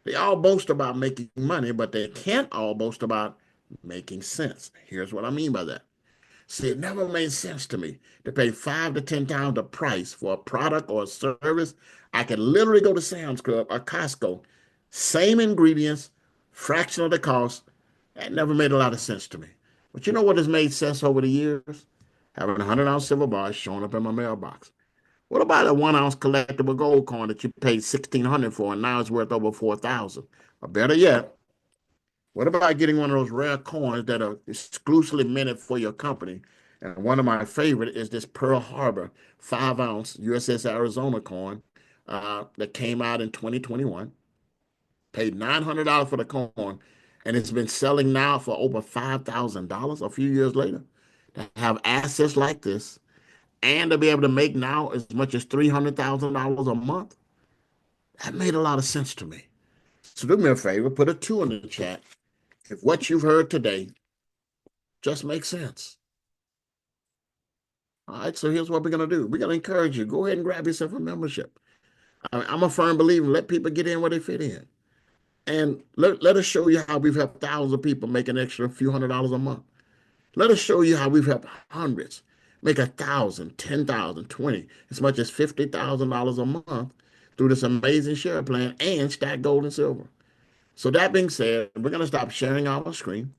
They all boast about making money, but they can't all boast about making sense. Here's what I mean by that. See, it never made sense to me to pay 5 to 10 times the price for a product or a service. I could literally go to Sam's Club or Costco, same ingredients, fraction of the cost. That never made a lot of sense to me. But you know what has made sense over the years? Having a 100-ounce silver bar showing up in my mailbox. What about a 1 ounce collectible gold coin that you paid 1,600 for and now it's worth over 4,000? Or better yet, what about getting one of those rare coins that are exclusively minted for your company? And one of my favorite is this Pearl Harbor 5 ounce USS Arizona coin that came out in 2021. Paid $900 for the coin, and it's been selling now for over $5,000 a few years later. To have assets like this and to be able to make now as much as $300,000 a month, that made a lot of sense to me. So do me a favor, put a 2 in the chat if what you've heard today just makes sense. All right, so here's what we're going to do. We're going to encourage you. Go ahead and grab yourself a membership. I'm a firm believer, let people get in where they fit in. And let us show you how we've helped thousands of people make an extra few $100s a month. Let us show you how we've helped hundreds make 1,000, 10,000, 20, as much as $50,000 a month through this amazing share plan and stack gold and silver. So that being said, we're going to stop sharing our screen.